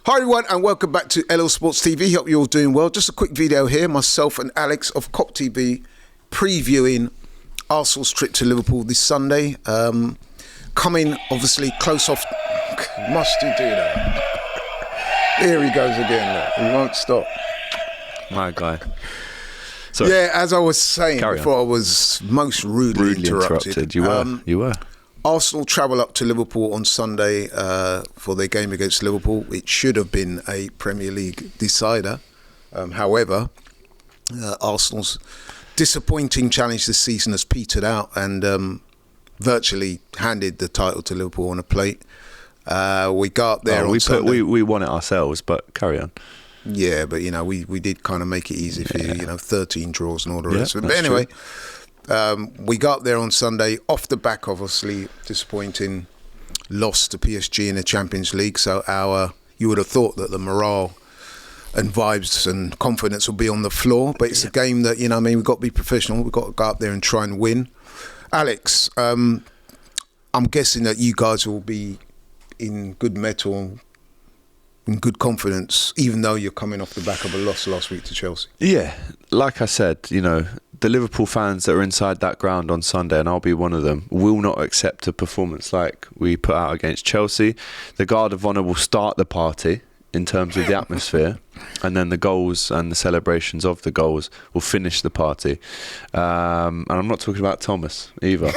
Hi everyone and welcome back to LL Sports TV. Hope you're all doing well. Just a quick video here. Myself and Alex of COP TV previewing Arsenal's trip to Liverpool this Sunday. Coming obviously close off. Must you do that? Here he goes again. Look. He won't stop. My guy. Sorry. Yeah, as I was saying Carry before, on. I was most rudely interrupted. You were. Arsenal travel up to Liverpool on Sunday for their game against Liverpool. It should have been a Premier League decider. However, Arsenal's disappointing challenge this season has petered out and virtually handed the title to Liverpool on a plate. We got there on Sunday. We won it ourselves, but carry on. Yeah, but you know, we did kind of make it easy for you. You know, 13 draws and all the rest of it. But anyway. True. We got there on Sunday off the back, obviously, disappointing loss to PSG in the Champions League. So you would have thought that the morale and vibes and confidence would be on the floor. But it's a game that, you know, we've got to be professional. We've got to go up there and try and win. Alex, I'm guessing that you guys will be in good mettle, in good confidence, even though you're coming off the back of a loss last week to Chelsea. Yeah, like I said, you know, the Liverpool fans that are inside that ground on Sunday, and I'll be one of them, will not accept a performance like we put out against Chelsea. The Guard of Honour will start the party in terms of the atmosphere, and then the goals and the celebrations of the goals will finish the party. And I'm not talking about Thomas either.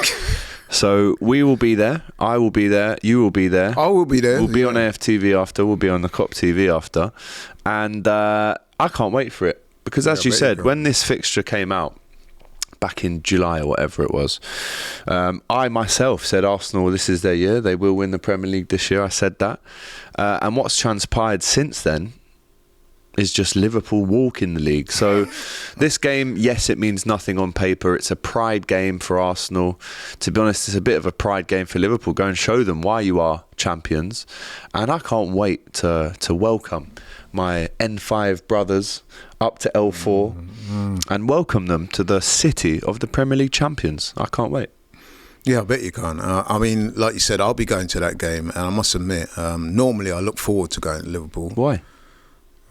So we will be there. I will be there. You will be there. I will be there. We'll be on AFTV after. We'll be on the COP TV after. And I can't wait for it. Because as you said, when this fixture came out, back in July or whatever it was, I myself said Arsenal, this is their year. They will win the Premier League this year. I said that. And what's transpired since then is just Liverpool walk in the league. So this game, yes, it means nothing on paper. It's a pride game for Arsenal. To be honest, it's a bit of a pride game for Liverpool. Go and show them why you are champions. And I can't wait to welcome my N5 brothers up to L4 and welcome them to the city of the Premier League champions. I can't wait. Yeah, I bet you can. I mean, like you said, I'll be going to that game, and I must admit, normally I look forward to going to Liverpool. Why?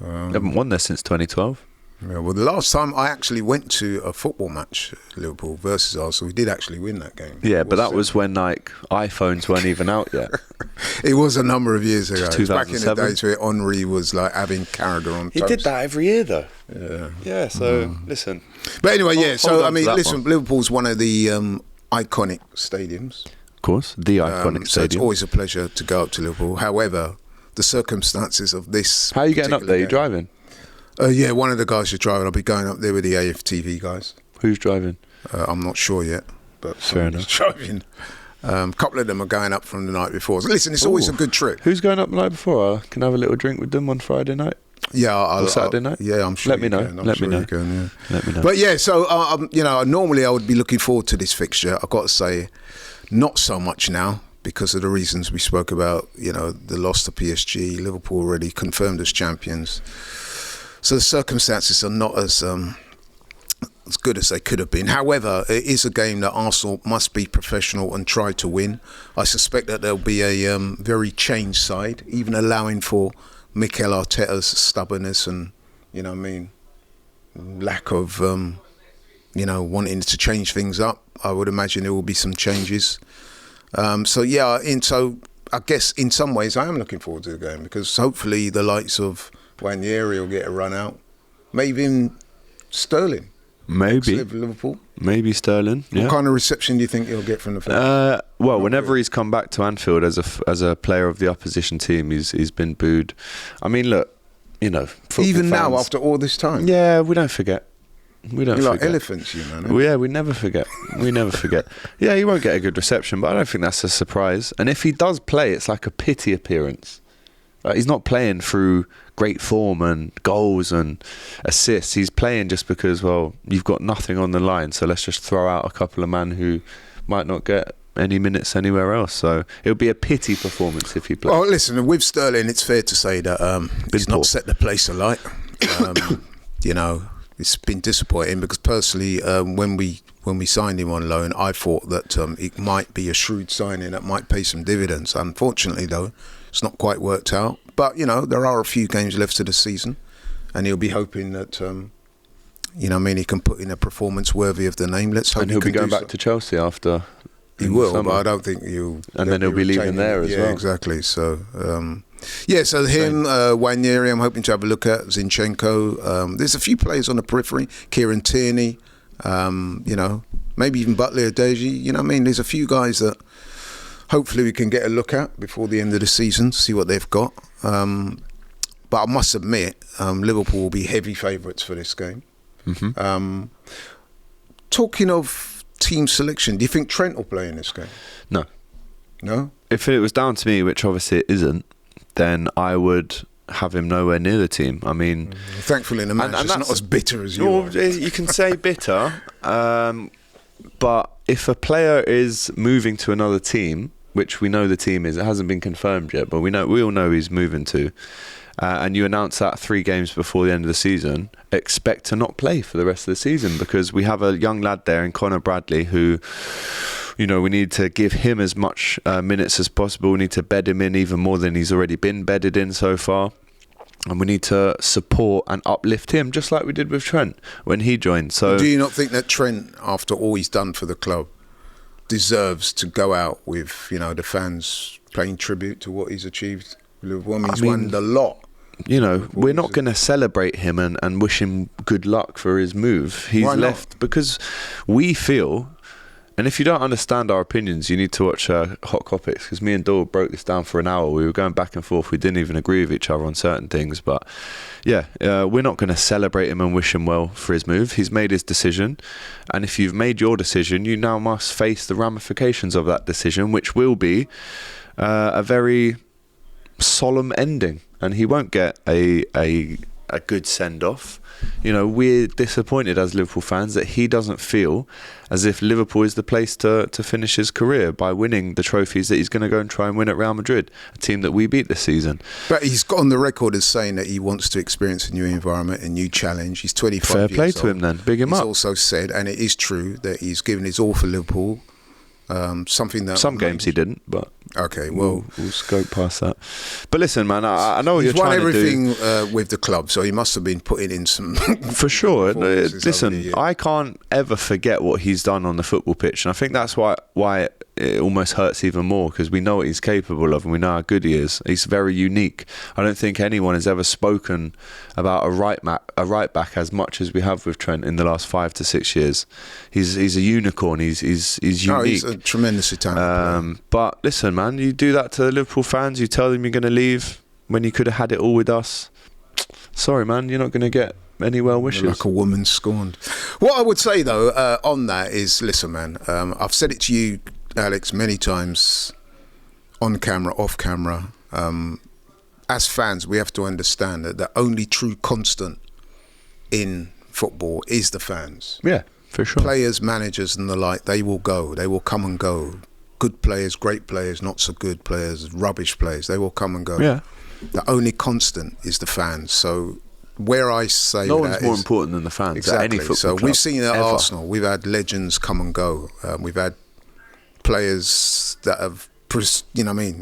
You haven't won there since 2012. Yeah, well, the last time I actually went to a football match, Liverpool versus Arsenal, we did actually win that game. Yeah, but that was when like iPhones weren't even out yet. It was a number of years ago. It was back in the 2007. days where Henri was like having Carragher on He toast. did that every year though. Yeah. Yeah, so listen. But anyway, yeah. Hold So on I mean, to that listen, one. Liverpool's one of the iconic stadiums. Of course, the iconic So it's stadium. always a pleasure to go up to Liverpool. However, the circumstances of this. How are you getting up there? You particular driving? game- Yeah, one of the guys is driving. I'll be going up there with the AFTV guys. Who's driving? I'm not sure yet, but Fair someone's enough. driving. A couple of them are going up from the night before. So listen, it's always a good trip. Who's going up the night before? I can have a little drink with them on Friday night. Yeah, Or Saturday night? Yeah, I'm sure. Let me you know. can. I'm Let sure me know. you can, yeah. Let me know. But yeah, so you know, normally I would be looking forward to this fixture. I've got to say, not so much now because of the reasons we spoke about. You know, the loss to PSG, Liverpool already confirmed as champions. So the circumstances are not as good as they could have been. However, it is a game that Arsenal must be professional and try to win. I suspect that there'll be a very changed side, even allowing for Mikel Arteta's stubbornness and, you know what I mean, lack of, you know, wanting to change things up. I would imagine there will be some changes. So I guess in some ways I am looking forward to the game because hopefully the likes of Ranieri will get a run out. Maybe even Sterling. Maybe Liverpool. Maybe Sterling. Yeah. What kind of reception do you think he'll get from the fans? Well, whenever he's come back to Anfield as a player of the opposition team, he's been booed. I mean, look, you know, Even now, fans, after all this time? yeah, we don't forget. We don't You're forget. like elephants, you know. Well, yeah, we never forget. We never forget. Yeah, he won't get a good reception, but I don't think that's a surprise. And if he does play, it's like a pity appearance. He's not playing through great form and goals and assists. He's playing just because, well, you've got nothing on the line, so let's just throw out a couple of men who might not get any minutes anywhere else. So it would be a pity performance if he plays. Well, listen, with Sterling, it's fair to say that he's poor. not set the place alight. You know, it's been disappointing because personally, when we signed him on loan, I thought that it might be a shrewd signing that might pay some dividends. Unfortunately, though, it's not quite worked out. But, there are a few games left of the season, and he'll be hoping that, he can put in a performance worthy of the name. Let's hope. And he'll be going back to Chelsea after. He will, but I don't think he'll. And then he'll be leaving there as well. Yeah, exactly. So, so him, Wanyeri, I'm hoping to have a look at. Zinchenko. There's a few players on the periphery. Kieran Tierney. Maybe even Butler Adeji. There's a few guys that hopefully we can get a look at before the end of the season, see what they've got. But I must admit, Liverpool will be heavy favourites for this game. Mm-hmm. Talking of team selection, do you think Trent will play in this game? No. No? If it was down to me, which obviously it isn't, then I would have him nowhere near the team. I mean... Thankfully in the match, it's not as bitter as you are. You can say bitter, but if a player is moving to another team, which we know the team is, it hasn't been confirmed yet, but we all know he's moving to, and you announce that 3 games before the end of the season, expect to not play for the rest of the season, because we have a young lad there in Connor Bradley who, we need to give him as much minutes as possible. We need to bed him in even more than he's already been bedded in so far. And we need to support and uplift him, just like we did with Trent when he joined. So, do you not think that Trent, after all he's done for the club, deserves to go out with, the fans paying tribute to what he's achieved? He's won a lot. We're not going to celebrate him and wish him good luck for his move. He's left because we feel... And if you don't understand our opinions, you need to watch Hot Topics, because me and Doyle broke this down for an hour. We were going back and forth. We didn't even agree with each other on certain things. But we're not going to celebrate him and wish him well for his move. He's made his decision. And if you've made your decision, you now must face the ramifications of that decision, which will be a very solemn ending. And he won't get a good send-off. We're disappointed as Liverpool fans that he doesn't feel as if Liverpool is the place to finish his career by winning the trophies that he's going to go and try and win at Real Madrid, a team that we beat this season. But he's got on the record as saying that he wants to experience a new environment, a new challenge. He's 25 years old. Fair play to him then. Big him up. He's also said, and it is true, that he's given his all for Liverpool. Something that some games he didn't, but okay, well, we'll scope past that. But listen, man, I know what you're trying to do. He's won everything with the club, so he must have been putting in some for sure. Listen, I can't ever forget what he's done on the football pitch, and I think that's why it almost hurts even more, because we know what he's capable of and we know how good he is. He's very unique. I don't think anyone has ever spoken about a right back as much as we have with Trent in the last 5 to 6 years. He's a unicorn. He's unique. No, he's a tremendously talented player. But listen, man, you do that to the Liverpool fans. You tell them you're going to leave when you could have had it all with us. Sorry, man, you're not going to get any well wishes. Like a woman scorned. What I would say though on that is, listen, man, I've said it to you, Alex, many times, on camera, off camera. As fans, we have to understand that the only true constant in football is the fans. Yeah, for sure. Players, managers and the like, they will go. They will come and go. Good players, great players, not so good players, rubbish players, they will come and go. Yeah. The only constant is the fans. So where I say no one's more important than the fans. Exactly. At any football so club, we've seen it at ever. Arsenal. We've had legends come and go. We've had players that have,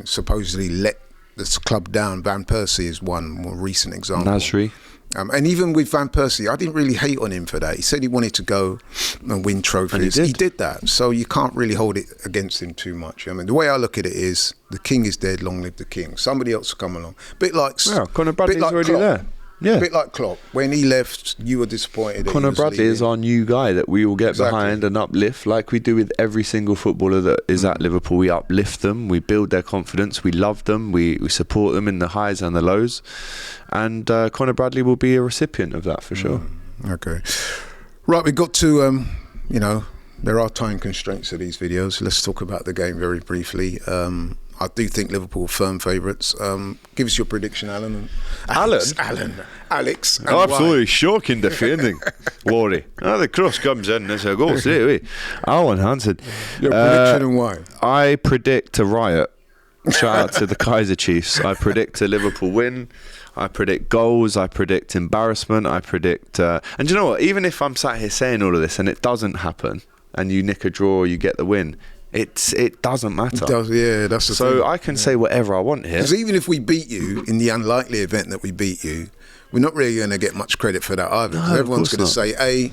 supposedly let this club down. Van Persie is one more recent example. Nasri. And even with Van Persie, I didn't really hate on him for that. He said he wanted to go and win trophies. And he did that. So you can't really hold it against him too much. I mean, the way I look at it is, the king is dead, long live the king. Somebody else will come along. Bit like Conor Bradley's already Klopp. there. Yeah. A bit like Klopp. When he left, you were disappointed that Conor Bradley leaving. is our new guy that we will get behind and uplift, like we do with every single footballer that is at Liverpool. We uplift them, we build their confidence, we love them, we support them in the highs and the lows. And Conor Bradley will be a recipient of that for sure. Okay. Right, we've got to, there are time constraints to these videos. Let's talk about the game very briefly. I do think Liverpool firm favourites. Give us your prediction, Alan. Alex. Absolutely shocking defending, Laurie. The cross comes in, there's a goal straight away. Alan Hansen. Your prediction and why? I predict a riot. Shout out to the Kaiser Chiefs. I predict a Liverpool win. I predict goals. I predict embarrassment. I predict... and you know what? Even if I'm sat here saying all of this and it doesn't happen and you nick a draw or you get the win, it doesn't matter. It does, yeah, that's the thing. So I can say whatever I want here. Because even if we beat you, in the unlikely event that we beat you, we're not really going to get much credit for that either. Because everyone's going to say,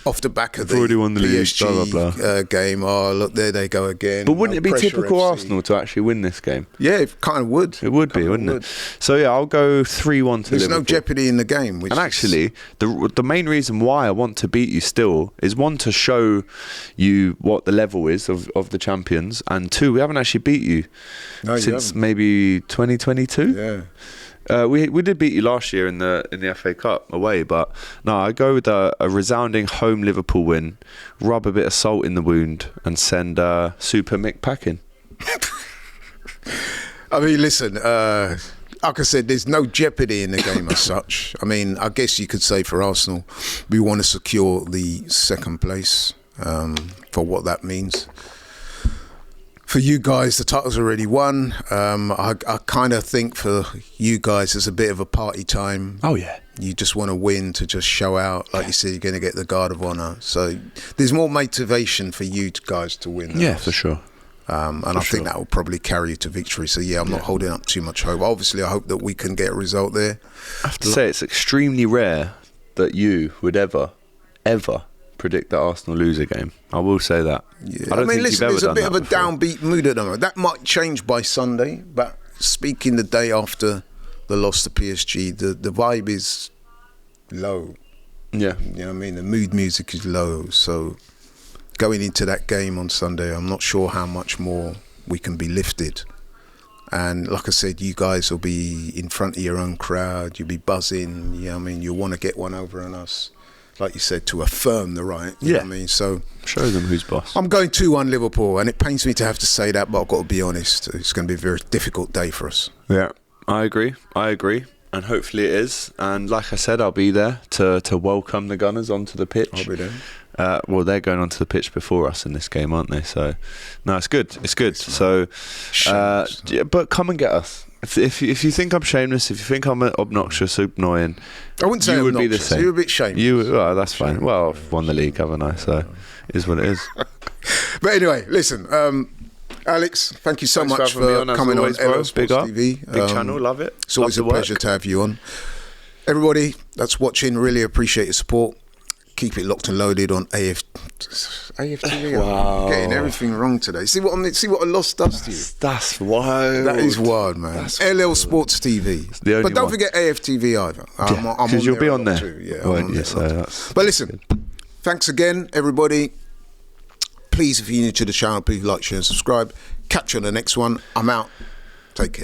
off the back of the already won the PSG league, blah, blah, blah. Game, look, there they go again. But wouldn't it be pressure typical FC. Arsenal to actually win this game? Yeah, it kind of would. It would be, wouldn't it? So yeah, I'll go 3-1 to Liverpool. There's no jeopardy in the game. And actually, the main reason why I want to beat you still is, one, to show you what the level is of the champions, and two, we haven't actually beat you since maybe 2022. Yeah. We did beat you last year in the FA Cup away, but no, I go with a resounding home Liverpool win, rub a bit of salt in the wound, and send Super Mick packing. I mean, listen, like I said, there's no jeopardy in the game as such. I mean, I guess you could say for Arsenal, we want to secure the second place, for what that means. For you guys, the title's already won. I kind of think for you guys, it's a bit of a party time. Oh, yeah. You just want to win to just show out. Like you said, you're going to get the Guard of Honour. So there's more motivation for you guys to win. Yeah, for sure. And I think that will probably carry you to victory. So, yeah, I'm not holding up too much hope. Obviously, I hope that we can get a result there. I have to say, it's extremely rare that you would ever predict that Arsenal lose a game. I will say that. Yeah. I mean, listen, there's a bit of a before. downbeat mood at the moment. That might change by Sunday, but speaking the day after the loss to PSG, the vibe is low. Yeah. You know what I mean? The mood music is low. So going into that game on Sunday, I'm not sure how much more we can be lifted. And like I said, you guys will be in front of your own crowd. You'll be buzzing. You know what I mean? You'll want to get one over on us. Like you said, to affirm the right. You know what I mean? So show them who's boss. I'm going 2-1 Liverpool, and it pains me to have to say that, but I've got to be honest. It's going to be a very difficult day for us. Yeah, I agree. And hopefully it is. And like I said, I'll be there to welcome the Gunners onto the pitch. I'll be there. Well, they're going onto the pitch before us in this game, aren't they? So, no, it's good. It's good. So, yeah, but come and get us. If you think I'm shameless, if you think I'm obnoxious, annoying, I wouldn't say you would obnoxious. be the same. You're a bit shameless. Well, that's fine. Well, I've won the league, haven't I? So, it is what it is. But anyway, listen, Alex, thank you so much for coming on LL Sports TV. Big channel, love it. It's always a pleasure to have you on. Everybody that's watching, really appreciate your support. Keep it locked and loaded on AFTV. Wow. I'm getting everything wrong today. See what a loss does to you. That's wild. That is wild, man. That's LL wild. Sports TV. The only But don't one. forget AFTV either. Because you'll be on there. Too. Yeah, Won't I'm on you? there. So that's But listen, thanks again, everybody. Please, if you're new to the channel, please like, share and subscribe. Catch you on the next one. I'm out. Take care.